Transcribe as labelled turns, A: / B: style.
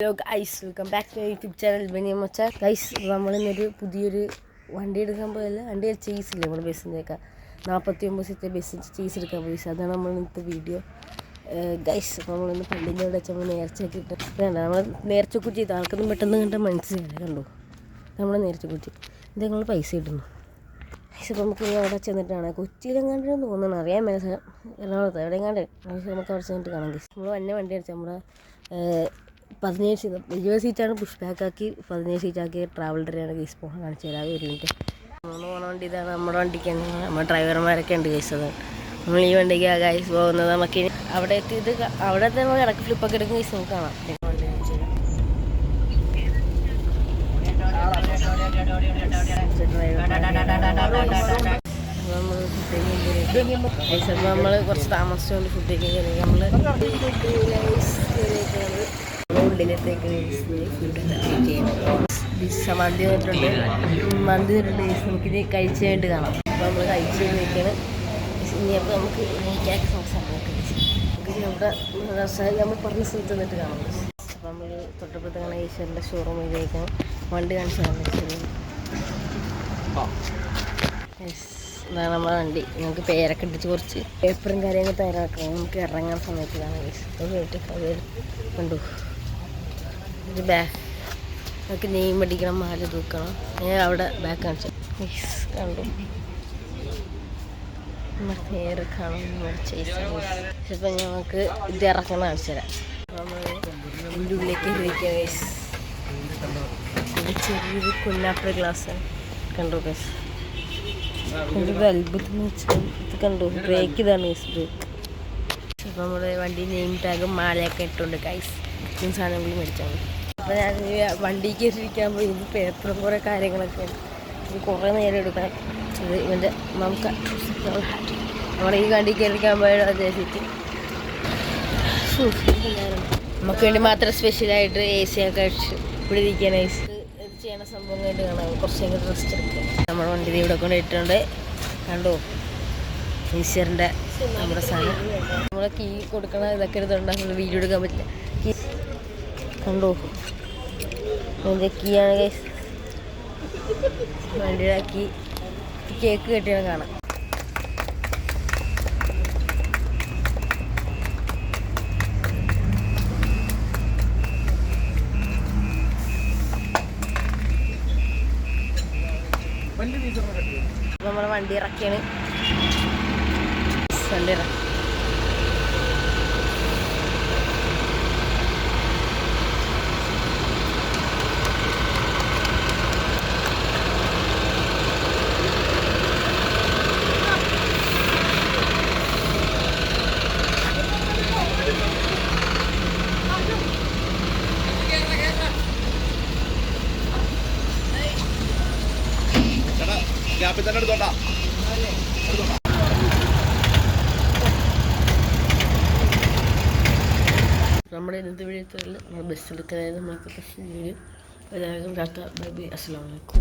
A: Hello guys, welcome back to YouTube channel ബനിയം മച്ച. Guys, നമ്മളിന്നൊരു പുതിയൊരു വണ്ടി എടുക്കാൻ പോയല്ല. വണ്ടി ചേസ് ഇല്ലേ നമ്മുടെ ബസ്സിൻ്റെയൊക്കെ 49 സീറ്റ് ബസ് ചേസ് എടുക്കാൻ പോയി. അതാണ് നമ്മൾ ഇന്നത്തെ വീഡിയോ. ഗൈസ്, നമ്മളിന്ന് പള്ളിൻ്റെ അവിടെ വെച്ച് നമ്മൾ നേർച്ചയൊക്കെ ഇട്ട് നമ്മൾ നേർച്ചക്കുറ്റി ചെയ്ത് ആൾക്കൊന്നും പെട്ടെന്ന് കണ്ടാൽ മനസ്സിലായി. കണ്ടു നമ്മൾ നേർച്ചക്കുറ്റി ഇത് ഞങ്ങൾ പൈസ ഇടുന്നു. ഗൈസ്, അപ്പോൾ നമുക്ക് അവിടെ ചെന്നിട്ടാണ് കൊച്ചിയിലെങ്ങാണ്ടെന്ന് തോന്നണം, അറിയാൻ മനസ്സിലാവും. എറണാകുളത്ത് എവിടെയെങ്ങാണ്ട് നമുക്ക് അവിടെ ചെന്നിട്ട് കാണാം. ഗൈസ്, നമ്മൾ വന്നെ വണ്ടി അടിച്ചാൽ നമ്മുടെ 20 സീറ്റാണ് പുഷ് ബാക്കാക്കി 17 സീറ്റാക്കി ട്രാവൽ ഡ്രൈവറാണ്. ഗൈസ് പോകാൻ കാണിച്ചു തരാം. ഒരു മിനിറ്റ്. നമ്മൾ പോകണ വണ്ടി ഇതാണ്. നമ്മുടെ വണ്ടിക്ക് നമ്മുടെ ഡ്രൈവർമാരൊക്കെ ഉണ്ട്. ഗൈസ്, അതാണ് നമ്മൾ ഈ വണ്ടിക്ക് ഗൈസ് പോകുന്നത്. നമുക്ക് അവിടെ എത്തിയിട്ട് അവിടെ നമ്മൾ ഇടയ്ക്ക് ഫ്ലിപ്പൊക്കെ എടുക്കും. ഗൈസ് നമുക്ക് കാണാം. നമ്മൾ കുറച്ച് താമസിച്ചുകൊണ്ട് ഫുഡൊക്കെ കയറി. നമ്മൾ ഉള്ളിലത്തേക്ക് മന്തി വന്നിട്ടുണ്ട്. നമുക്കിത് കഴിച്ചായിട്ട് കാണാം. അപ്പോൾ നമ്മൾ കഴിച്ച് നിൽക്കണം. ഇനിയപ്പോൾ നമുക്ക് നീക്കാക്കി സംസാരിക്കാം. നമ്മുടെ നമ്മൾ പറഞ്ഞ സ്ഥലത്ത് നിന്നിട്ട് കാണാം. അപ്പോൾ നമ്മൾ തൊട്ടപ്പുറത്ത് കാണാൻ ഈശ്വരൻ്റെ ഷോറൂമിൽ കഴിക്കണം. വണ്ടി കാണിച്ചാണ് ഇതാണ് നമ്മുടെ വണ്ടി. നമുക്ക് പേരൊക്കെ ഇട്ടിച്ച് കുറച്ച് പേപ്പറും കാര്യങ്ങൾ തയ്യാറാക്കണം. നമുക്ക് ഇറങ്ങാൻ സമയത്ത് കാണാം. അത് കണ്ടു. ഒരു ബാഗ് നമുക്ക് നെയിം അടിക്കണം, മാല തൂക്കണം. ഞാൻ അവിടെ ബാഗ് കാണിച്ചു കണ്ടു. നേരെ കാണും. ചിലപ്പോൾ ഞങ്ങൾക്ക് ഇത് ഇറക്കണം കാണിച്ചു തരാം. നമ്മൾ ഇതിൻ്റെ ഉള്ളിലേക്ക് ഇരിക്കുക. ചെറിയൊരു കുഞ്ഞാപ്പ ഗ്ലാസ് കണ്ടു. ഗൈസ്, ഒരു അത്ഭുതം എന്ന് വെച്ചാൽ ഇത് കണ്ടു. ബ്രേക്ക് ഇതാണ് ബ്രേക്ക്. അപ്പോൾ നമ്മുടെ വണ്ടി നെയിം ടാഗും മാലയൊക്കെ ഇട്ടുണ്ട്. ഗൈസ്, ഇത്രയും സാധനങ്ങൾ മേടിച്ചാൽ മതി. അപ്പോൾ ഞാൻ വണ്ടി കയറിയിരിക്കാൻ പോയി. ഇത് പേപ്പറും കുറേ കാര്യങ്ങളൊക്കെ ഉണ്ട്. ഇത് കുറേ നേരം എടുക്കണം. ഇത് ഇവൻ്റെ നമുക്ക് നമ്മുടെ ഈ വണ്ടി കയറിയിരിക്കാൻ പോയത് ഉദ്ദേശിച്ച് നമുക്ക് വേണ്ടി മാത്രം സ്പെഷ്യലായിട്ട് AC ഒക്കെ അടിച്ച് ഇവിടെ ഇരിക്കാൻ ഇത് ചെയ്യണ സംഭവം കഴിഞ്ഞ് കാണാം. കുറച്ചെങ്കിലും റെസ്റ്റ് എടുക്കുക. നമ്മുടെ വണ്ടി ഇവിടെ കൊണ്ടിട്ടുണ്ട്. കണ്ടോ ഈശ്വരൻ്റെ നമ്മുടെ സാധനം. നമ്മളെ കീ കൊടുക്കണ ഇതൊക്കെ എടുത്തുണ്ടാകുന്നത് വീഡിയോ എടുക്കാൻ പറ്റില്ല. കീ കണ്ടോ, അതിൻ്റെ കീയാണ് ഗൈസ്. വണ്ടിയുടെ കീ കേക്ക് കെട്ടിയാണ് കാണാം. നമ്മളെ വണ്ടി ഇറക്കിയാണ്. വണ്ടി ഇറക്കി നമ്മുടെ ഇന്നത്തെ വീഡിയോയിൽ നമ്മൾ ബസ് എടുക്കുന്നത് നമ്മൾക്ക് പ്രശ്നം. എല്ലാവർക്കും ടാറ്റ, ബൈ ബൈ, അസ്സലാമു അലൈക്കും.